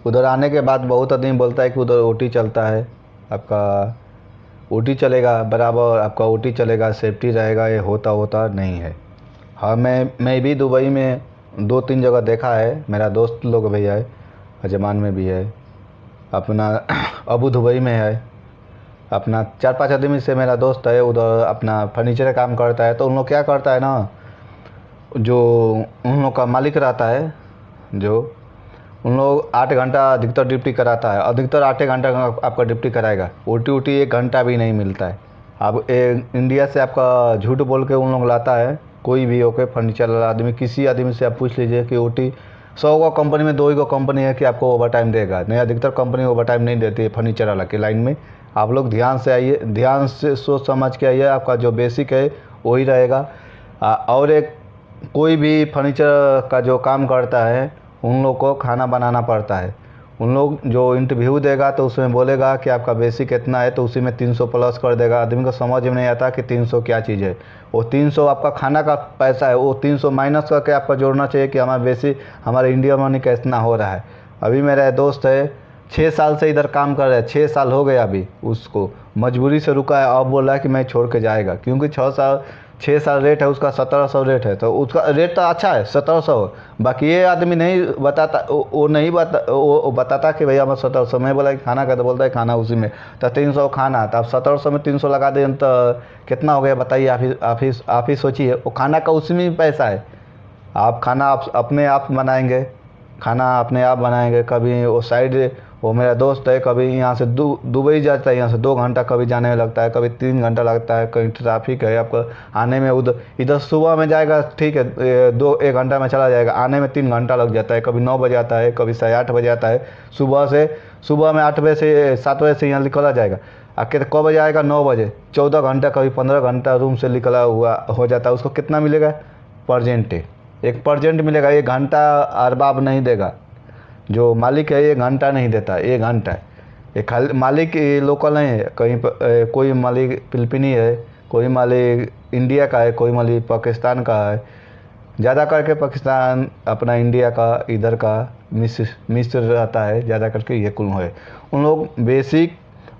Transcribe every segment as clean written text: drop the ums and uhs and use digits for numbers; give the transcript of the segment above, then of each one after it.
उधर आने के बाद बहुत आदमी बोलता है कि उधर ओटी चलता है, आपका ओटी चलेगा बराबर, आपका ओटी चलेगा, सेफ्टी रहेगा, ये होता होता नहीं है। हाँ, मैं भी दुबई में 2-3 जगह देखा है, मेरा दोस्त लोग भी है, अजमान में भी है, अपना अबू दुबई में है, अपना 4-5 आदमी से मेरा दोस्त है, उधर अपना फर्नीचर का काम करता है। तो उन लोग क्या करता है ना, जो उन लोग का मालिक रहता है, जो उन लोग 8 घंटा अधिकतर ड्यूटी कराता है, अधिकतर 8 घंटा का आपका ड्यूटी कराएगा, ओटी ओटी 1 घंटा भी नहीं मिलता है। अब इंडिया से आपका झूठ बोल के उन लोग लाता है, कोई भी होके फर्नीचर वाला आदमी, किसी आदमी से आप पूछ लीजिए कि ओटी 100 को कंपनी में 2 ही को कंपनी है कि आपको ओवर टाइम देगा, नहीं अधिकतर कंपनी ओवर टाइम नहीं देती है फर्नीचर वाला की लाइन में। आप लोग ध्यान से आइए, ध्यान से सोच समझ के आइए, आपका जो बेसिक है वही रहेगा। और एक कोई भी फर्नीचर का जो काम करता है उन लोग को खाना बनाना पड़ता है। उन लोग जो इंटरव्यू देगा तो उसमें बोलेगा कि आपका बेसिक इतना है, तो उसी में 300 प्लस कर देगा। आदमी को समझ में नहीं आता कि 300 क्या चीज़ है। वो 300 आपका खाना का पैसा है, वो 300 माइनस करके आपका जोड़ना चाहिए कि हमारा बेसिक, हमारे इंडिया मनी का इतना हो रहा है। अभी मेरा दोस्त है 6 साल से इधर काम कर रहा है, 6 साल हो गया, अभी उसको मजबूरी से रुका है, अब बोल रहा है कि मैं छोड़ के जाएगा, क्योंकि 6 साल रेट है उसका, 1700 रेट है, तो उसका रेट तो अच्छा है 1700। बाकी ये आदमी नहीं बताता, वो नहीं वो बताता कि भैया मैं 1700, मैं बोला कि खाना का, तो बोलता है खाना उसी में, तो 300 खाना, तो आप 1700 में 300 लगा दें तो कितना हो गया बताइए, आप ही सोचिए। वो खाना का उसी में पैसा है। आप खाना आप अपने आप बनाएंगे, खाना अपने आप बनाएंगे। कभी वो साइड, वो मेरा दोस्त है, कभी यहाँ से दुबई जाता है, यहाँ से 2 घंटा कभी जाने में लगता है, कभी 3 घंटा लगता है, कहीं ट्रैफिक है आपको आने में। उधर इधर सुबह में जाएगा ठीक है, 1 घंटा में चला जाएगा, आने में 3 घंटा लग जाता है। कभी 9 बजे आता है, कभी 8:30 बजे आता है, सुबह में 8 बजे से 7 बजे से यहाँ निकला जाएगा। आखिर कब बजे आएगा? 9 बजे। 14 घंटा कभी 15 घंटा रूम से निकला हुआ हो जाता है। उसको कितना मिलेगा? परजेंट, एक परजेंट मिलेगा। 1 घंटा अरबाब नहीं देगा। जो मालिक है 1 घंटा नहीं देता, 1 घंटा है। ये खाली मालिक लोकल नहीं है, कहीं पर कोई मालिक फिलिपीनी है, कोई मालिक इंडिया का है, कोई मालिक पाकिस्तान का है। ज़्यादा करके पाकिस्तान, अपना इंडिया का, इधर का मिस्र रहता है, ज़्यादा करके ये कुल है। उन लोग बेसिक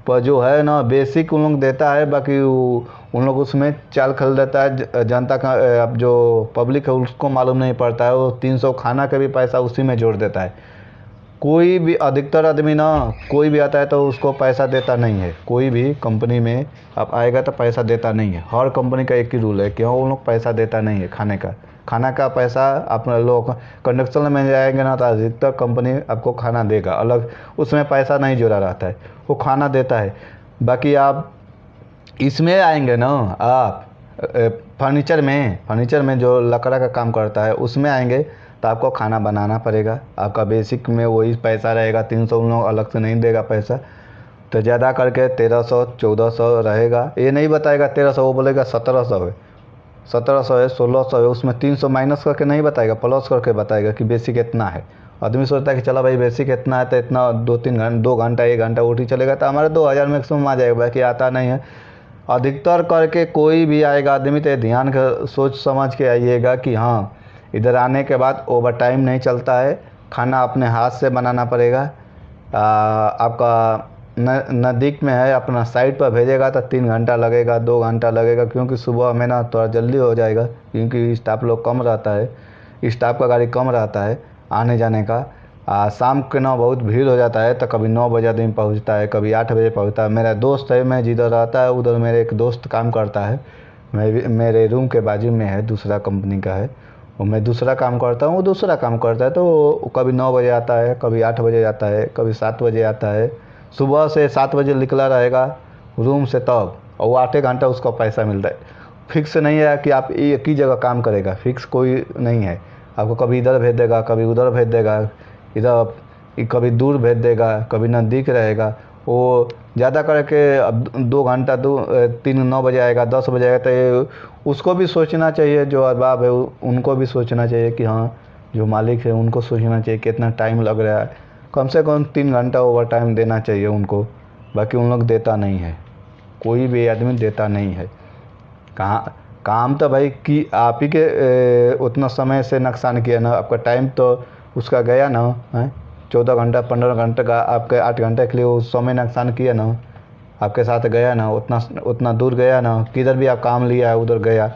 पर जो है ना, बेसिक उन लोग देता है, बाकी उन लोग उसमें चाल खल देता है। जनता का, अब जो पब्लिक है उसको मालूम नहीं पड़ता है, वो 300 खाना का भी पैसा उसी में जोड़ देता है। कोई भी अधिकतर आदमी ना, कोई भी आता है तो उसको पैसा देता नहीं है। कोई भी कंपनी में आप आएगा तो पैसा देता नहीं है। हर कंपनी का एक ही रूल है कि हाँ, उन लोग पैसा देता नहीं है खाना का पैसा। आप लोग कंडक्शन में जाएंगे ना तो अधिकतर कंपनी आपको खाना देगा अलग, उसमें पैसा नहीं जुड़ा रहता है, वो खाना देता है। बाकी आप इसमें आएंगे ना, आप फर्नीचर में जो लकड़ा का काम करता है उसमें आएंगे तो आपको खाना बनाना पड़ेगा। आपका बेसिक में वही पैसा रहेगा, 300 उन लोग अलग से नहीं देगा पैसा। तो ज़्यादा करके 1300-1400 रहेगा। ये नहीं बताएगा 1300, वो बोलेगा 1700 है, 1700 है, 1600 है। उसमें 300 माइनस करके नहीं बताएगा, प्लस करके बताएगा कि बेसिक इतना है। आदमी सोचता है कि चलो भाई बेसिक इतना है तो इतना 2 घंटा 1 घंटा ओटी चलेगा तो हमारे 2000 मैक्सिमम आ जाएगा, बाकी आता नहीं है। अधिकतर करके कोई भी आएगा आदमी तो ध्यान कर सोच समझ के आइएगा कि हाँ, इधर आने के बाद ओवर टाइम नहीं चलता है, खाना अपने हाथ से बनाना पड़ेगा। आपका नज़दीक में है, अपना साइट पर भेजेगा तो 3 घंटा लगेगा, 2 घंटा लगेगा, क्योंकि सुबह में ना थोड़ा जल्दी हो जाएगा, क्योंकि स्टाफ लोग कम रहता है, स्टाफ का गाड़ी कम रहता है आने जाने का। शाम के ना बहुत भीड़ हो जाता है, तो कभी 9 बजे आदमी पहुंचता है, कभी 8 बजे पहुंचता है। मेरा दोस्त है, मैं जिधर रहता है उधर मेरे एक दोस्त काम करता है, मेरे रूम के बाजू में है, दूसरा कंपनी का है। और मैं दूसरा काम करता हूँ, वो दूसरा काम करता है, तो कभी 9 बजे आता है, कभी 8 बजे आता है, कभी 7 बजे आता है। सुबह से 7 बजे निकला रहेगा रूम से तब, और वो 8 घंटा उसका पैसा मिलता है। फिक्स नहीं है कि आप एक ही जगह काम करेगा, फिक्स कोई नहीं है। आपको कभी इधर भेज देगा, कभी उधर भेज देगा, इधर कभी दूर भेज देगा, कभी नज़दीक रहेगा। वो ज़्यादा करके अब 2 घंटा 9 बजे आएगा, 10 बजे आएगा, तो उसको भी सोचना चाहिए, जो अरबाब है उनको भी सोचना चाहिए कि हाँ, जो मालिक है उनको सोचना चाहिए कितना टाइम लग रहा है। कम से कम 3 घंटा ओवर टाइम देना चाहिए उनको, बाकी उन लोग देता नहीं है, कोई भी आदमी देता नहीं है। कहाँ काम तो भाई कि आप ही के उतना समय से नुकसान किया ना, आपका टाइम तो उसका गया ना है। 14 घंटा 15 घंटे का आपके 8 घंटे के लिए वो समय नुकसान किया ना, आपके साथ गया ना, उतना दूर गया ना, किधर भी आप काम लिया है उधर गया,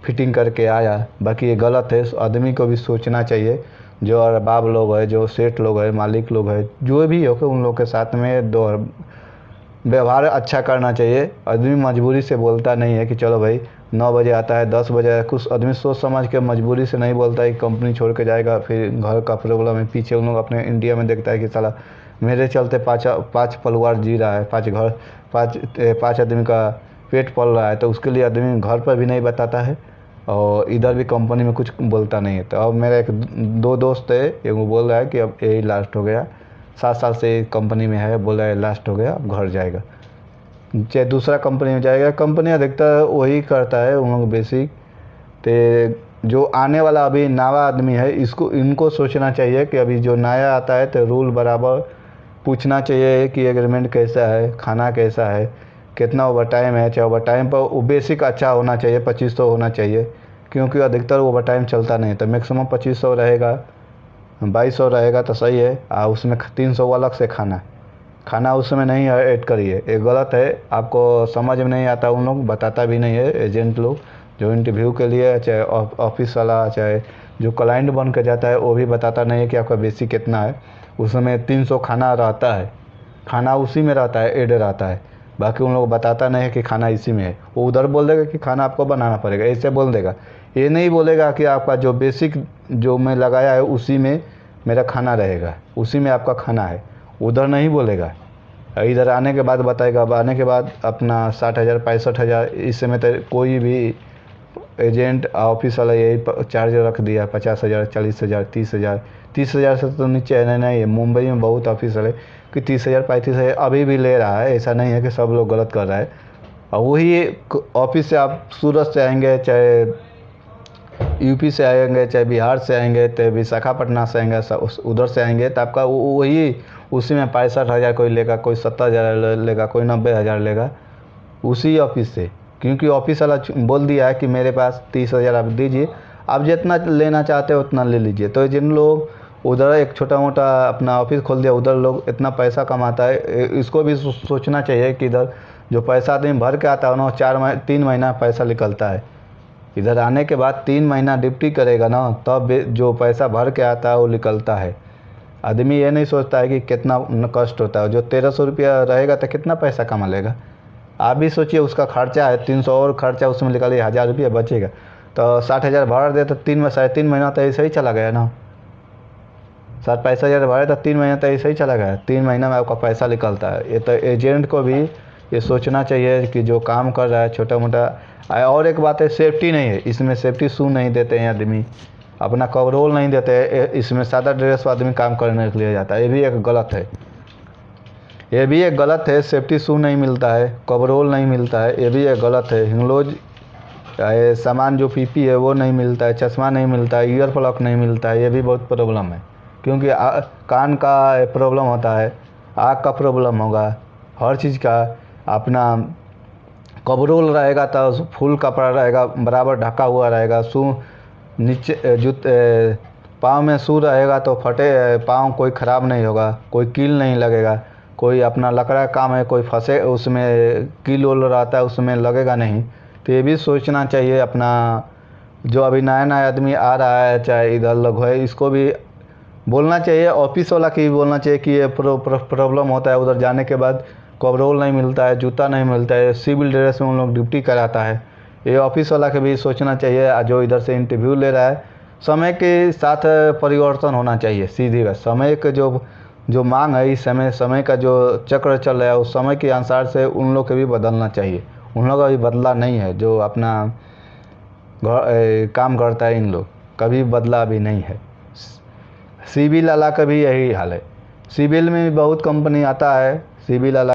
फिटिंग करके आया। बाकी ये गलत है, आदमी को भी सोचना चाहिए। जो अरबाब लोग है, जो सेठ लोग है, मालिक लोग है, जो भी हो, उन लोग के साथ में दो व्यवहार अच्छा करना चाहिए। आदमी मजबूरी से बोलता नहीं है कि चलो भाई 9 बजे आता है 10 बजे, कुछ आदमी सोच समझ के मजबूरी से नहीं बोलता है कि कंपनी छोड़ के जाएगा, फिर घर का प्रॉब्लम है पीछे। उन लोग अपने इंडिया में देखता है कि साला मेरे चलते पाँच परिवार जी रहा है, 5 घर, 5 आदमी का पेट पल रहा है, तो उसके लिए आदमी घर पर भी नहीं बताता है और इधर भी कंपनी में कुछ बोलता नहीं है। तो अब मेरा एक 2 दोस्त है, एक वो बोल रहा है कि अब यही लास्ट हो गया, 7 साल से कंपनी में है, बोल रहा है लास्ट हो गया, अब घर जाएगा, चाहे दूसरा कंपनी में जाएगा। कंपनी अधिकतर वही करता है उन लोग बेसिक। तो जो आने वाला अभी नया आदमी है, इनको सोचना चाहिए कि अभी जो नया आता है तो रूल बराबर पूछना चाहिए कि एग्रीमेंट कैसा है, खाना कैसा है, कितना ओवर टाइम है। चाहे ओवर टाइम पर वो बेसिक अच्छा होना चाहिए, 2500 होना चाहिए, क्योंकि अधिकतर ओवर टाइम चलता नहीं। तो मैक्सिमम 2500 रहेगा, 2200 रहेगा तो सही है। उसमें 300 अलग से खाना उसमें नहीं ऐड करिए, ये गलत है। आपको समझ में नहीं आता, उन लोग बताता भी नहीं है, एजेंट लोग जो इंटरव्यू के लिए, चाहे ऑफिस वाला, चाहे जो क्लाइंट बन के जाता है, वो भी बताता नहीं है कि आपका बेसिक कितना है। उसमें 300 खाना रहता है, खाना उसी में रहता है, ऐड रहता है। बाकी उन लोग बताता नहीं है कि खाना इसी में है। वो उधर बोल देगा कि खाना आपको बनाना पड़ेगा, ऐसे बोल देगा। ये नहीं बोलेगा कि आपका जो बेसिक जो मैं लगाया है उसी में मेरा खाना रहेगा, उसी में आपका खाना है, उधर नहीं बोलेगा। इधर आने के बाद बताएगा। अब आने के बाद अपना 60,000 65,000, इस समय तो कोई भी एजेंट ऑफिस वाला यही चार्ज रख दिया, 50,000 40,000 30,000। 30,000 से तो नीचे है नहीं है। मुंबई में बहुत ऑफिस वाले कि 30,000 35,000 अभी भी ले रहा है। ऐसा नहीं है कि सब लोग गलत कर रहा है। और वही ऑफिस से आप सूरत से आएंगे, चाहे यूपी से आएंगे, चाहे बिहार से आएंगे, चाहे विशाखापट्टनम से आएंगे, उधर से आएंगे, तो आपका वही उसी में 65,000 कोई लेगा, कोई 70,000 लेगा, कोई 90,000 लेगा उसी ऑफिस से। क्योंकि ऑफिस वाला बोल दिया है कि मेरे पास 30,000 आप दीजिए, आप जितना लेना चाहते हो उतना ले लीजिए। तो जिन लोग उधर एक छोटा मोटा अपना ऑफिस खोल दिया, उधर लोग इतना पैसा कमाता है, इसको भी सोचना चाहिए कि इधर जो पैसा आदमी भर के आता है ना, 3 महीना पैसा निकलता है। इधर आने के बाद 3 महीना ड्यूटी करेगा ना, तब जो पैसा भर के आता है वो निकलता है। आदमी ये नहीं सोचता है कि कितना कष्ट होता है। जो 1,300 रुपया रहेगा तो कितना पैसा कमा लेगा, आप भी सोचिए। उसका खर्चा है 300 और खर्चा उसमें निकालिए, 1,000 रुपया बचेगा, तो 60,000 भर दे तो 3 महीना तो ऐसे ही चला गया ना। 65,000 भरे तो 3 महीना तो ऐसे ही चला गया। 3 महीना में आपका पैसा निकलता है। ये तो एजेंट को भी ये सोचना चाहिए कि जो काम कर रहा है छोटा मोटा। और एक बात है, सेफ्टी नहीं है इसमें, सेफ्टी शू नहीं देते हैं आदमी, अपना कवरोल नहीं देते हैं। इसमें सादा ड्रेस आदमी काम करने के लिए जाता है, ये भी एक गलत है। ये भी एक गलत है, सेफ्टी शू नहीं मिलता है, कवरोल नहीं मिलता है, ये भी एक गलत है। हिंगलोज सामान जो पीपी है वो नहीं मिलता है, चश्मा नहीं मिलता है, ईयर प्लग नहीं मिलता है, ये भी बहुत प्रॉब्लम है। क्योंकि कान का प्रॉब्लम होता है, आँख का प्रॉब्लम होगा, हर चीज़ का। अपना कवरोल रहेगा तो फुल कपड़ा रहेगा, बराबर ढका हुआ रहेगा। शू नीचे पाँव में शू रहेगा तो फटे पाँव कोई ख़राब नहीं होगा, कोई कील नहीं लगेगा। कोई अपना लकड़ा काम है, कोई फंसे उसमें कील वोल रहता है, उसमें लगेगा नहीं। तो ये भी सोचना चाहिए। अपना जो अभी नया नया आदमी आ रहा है, चाहे इधर लोग है, इसको भी बोलना चाहिए, ऑफिस वाला की भी बोलना चाहिए कि ये प्रॉब्लम होता है। उधर जाने के बाद कवरोल नहीं मिलता है, जूता नहीं मिलता है, सिविल ड्रेस में उन लोग ड्यूटी कराता है। ये ऑफिस वाला के भी सोचना चाहिए। जो इधर से इंटरव्यू ले रहा है, समय के साथ परिवर्तन होना चाहिए। सीधी बात, समय के जो मांग है इस समय का जो चक्र चल रहा है, उस समय के अनुसार से उन लोग के भी बदलना चाहिए। उन लोग का भी बदला नहीं है, जो अपना काम करता है, इन लोग कभी बदला भी नहीं है। सिविल वाला का भी यही हाल है। सिविल में भी बहुत कंपनी आता है, सिविल वाला